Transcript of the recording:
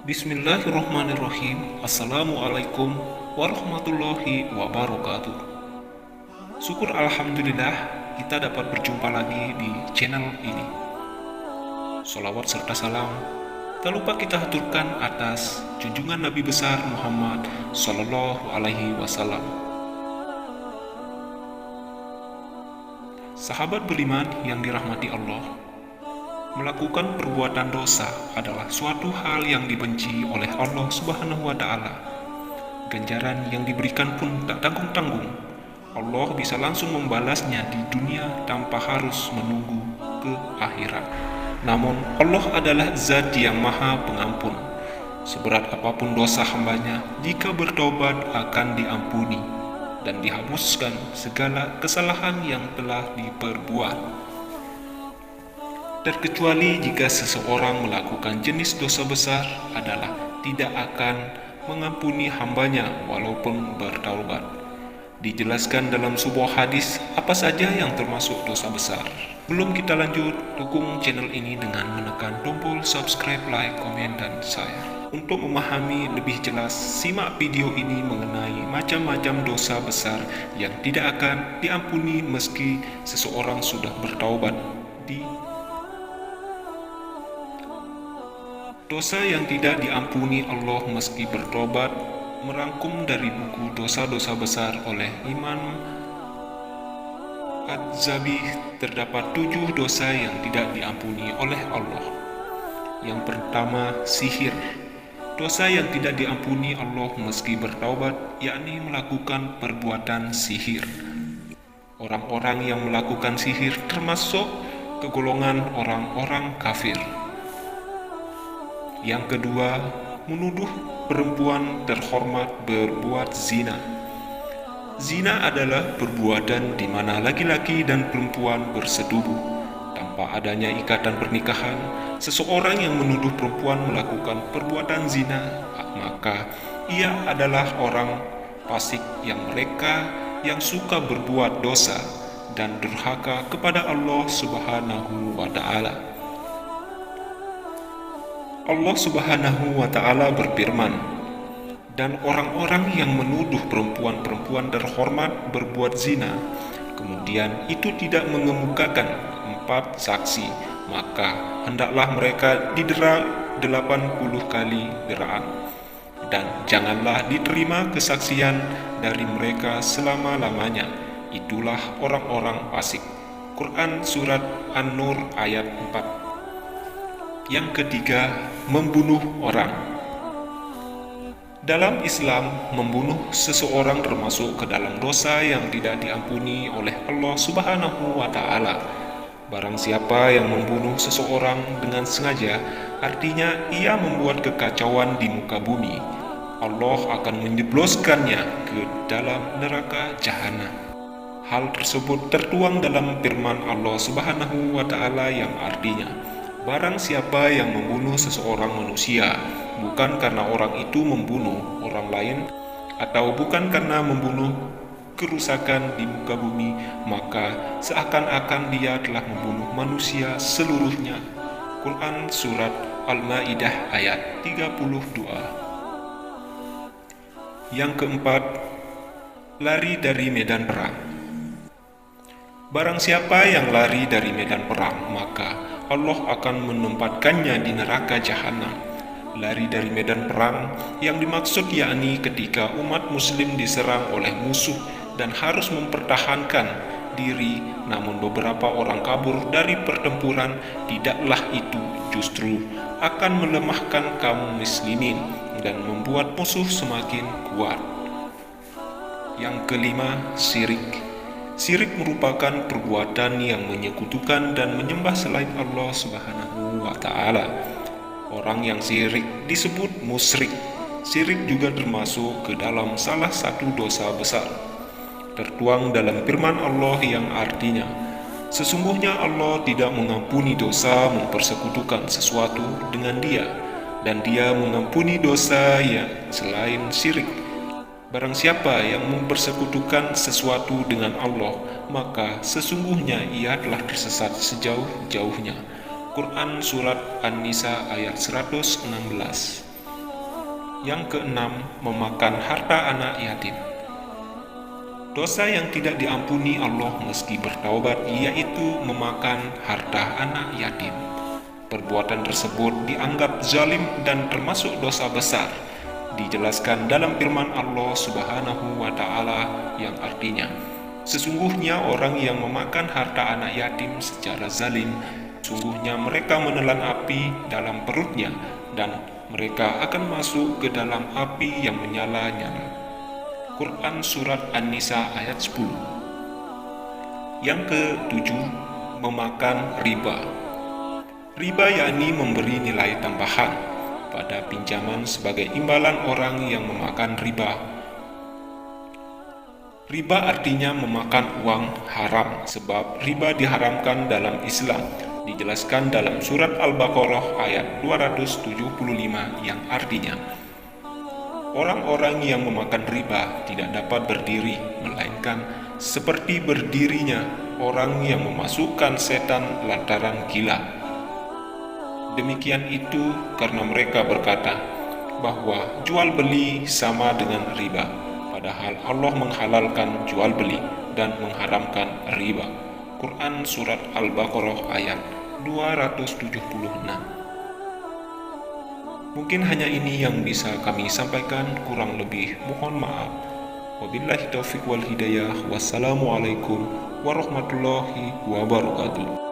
Bismillahirrahmanirrahim. Assalamualaikum warahmatullahi wabarakatuh. Syukur Alhamdulillah kita dapat berjumpa lagi di channel ini. Sholawat serta salam tak lupa kita haturkan atas junjungan Nabi besar Muhammad Sallallahu Alaihi Wasallam. Sahabat beriman yang dirahmati Allah, melakukan perbuatan dosa adalah suatu hal yang dibenci oleh Allah Subhanahu wa Ta'ala. Ganjaran yang diberikan pun tak tanggung-tanggung. Allah bisa langsung membalasnya di dunia tanpa harus menunggu ke akhirat. Namun Allah adalah Zat yang Maha Pengampun. Seberat apapun dosa hambanya, jika bertobat akan diampuni dan dihapuskan segala kesalahan yang telah diperbuat. Terkecuali jika seseorang melakukan jenis dosa besar adalah tidak akan mengampuni hambanya walaupun bertaubat. Dijelaskan dalam sebuah hadis apa saja yang termasuk dosa besar. Belum kita lanjut, dukung channel ini dengan menekan tombol subscribe, like, komen, dan share. Untuk memahami lebih jelas, simak video ini mengenai macam-macam dosa besar yang tidak akan diampuni meski seseorang sudah bertaubat. Dosa yang tidak diampuni Allah meski bertobat, merangkum dari buku Dosa-dosa Besar oleh Imam Az-Zabi. Terdapat 7 dosa yang tidak diampuni oleh Allah. Yang pertama, sihir. Dosa yang tidak diampuni Allah meski bertaubat, yakni melakukan perbuatan sihir. Orang-orang yang melakukan sihir termasuk kegolongan orang-orang kafir. Yang kedua, menuduh perempuan terhormat berbuat zina. Zina adalah perbuatan di mana laki-laki dan perempuan bersetubuh tanpa adanya ikatan pernikahan. Seseorang yang menuduh perempuan melakukan perbuatan zina, maka ia adalah orang fasik yang suka berbuat dosa dan durhaka kepada Allah Subhanahu wa Ta'ala. Allah Subhanahu wa Ta'ala berfirman, dan orang-orang yang menuduh perempuan-perempuan terhormat berbuat zina, kemudian itu tidak mengemukakan 4 saksi, maka hendaklah mereka didera 80 kali deraan, dan janganlah diterima kesaksian dari mereka selama-lamanya. Itulah orang-orang fasik. Quran Surat An-Nur ayat 4. Yang ketiga, membunuh orang. Dalam Islam, membunuh seseorang termasuk ke dalam dosa yang tidak diampuni oleh Allah Subhanahu wa Ta'ala. Barang siapa yang membunuh seseorang dengan sengaja, artinya ia membuat kekacauan di muka bumi. Allah akan menjebloskannya ke dalam neraka jahanam. Hal tersebut tertuang dalam firman Allah Subhanahu wa Ta'ala yang artinya, barang siapa yang membunuh seseorang manusia, bukan karena orang itu membunuh orang lain, atau bukan karena membunuh kerusakan di muka bumi, maka seakan-akan dia telah membunuh manusia seluruhnya. Quran Surat Al-Ma'idah ayat 32. Yang keempat, lari dari medan perang. Barang siapa yang lari dari medan perang, maka Allah akan menempatkannya di neraka jahanam. Lari dari medan perang yang dimaksud yakni ketika umat muslim diserang oleh musuh dan harus mempertahankan diri, namun beberapa orang kabur dari pertempuran. Tidaklah itu justru akan melemahkan kaum muslimin dan membuat musuh semakin kuat. Yang kelima, syirik. Syirik merupakan perbuatan yang menyekutukan dan menyembah selain Allah Subhanahu wa Ta'ala. Orang yang syirik disebut musyrik. Syirik juga termasuk ke dalam salah satu dosa besar. Tertuang dalam firman Allah yang artinya, sesungguhnya Allah tidak mengampuni dosa mempersekutukan sesuatu dengan Dia, dan Dia mengampuni dosa yang selain syirik. Barang siapa yang mempersekutukan sesuatu dengan Allah, maka sesungguhnya ia telah tersesat sejauh-jauhnya. Quran Surat An-Nisa ayat 116. Yang keenam, memakan harta anak yatim. Dosa yang tidak diampuni Allah meski bertaubat yaitu memakan harta anak yatim. Perbuatan tersebut dianggap zalim dan termasuk dosa besar. Dijelaskan dalam firman Allah Subhanahu wa Ta'ala yang artinya, sesungguhnya orang yang memakan harta anak yatim secara zalim, sungguhnya mereka menelan api dalam perutnya dan mereka akan masuk ke dalam api yang menyala-nyala. Quran Surat An-Nisa ayat 10. Yang ketujuh, memakan riba. Riba yakni memberi nilai tambahan pada pinjaman sebagai imbalan orang yang memakan riba. Riba artinya memakan uang haram, sebab riba diharamkan dalam Islam. Dijelaskan dalam surat Al-Baqarah ayat 275 yang artinya, orang-orang yang memakan riba tidak dapat berdiri, melainkan seperti berdirinya orang yang memasukkan setan lantaran gila. Demikian itu karena mereka berkata bahwa jual beli sama dengan riba, padahal Allah menghalalkan jual beli dan mengharamkan riba. Quran Surat Al-Baqarah ayat 276. Mungkin hanya ini yang bisa kami sampaikan, kurang lebih mohon maaf. Wabillahi taufiq wal hidayah. Wassalamualaikum warahmatullahi wabarakatuh.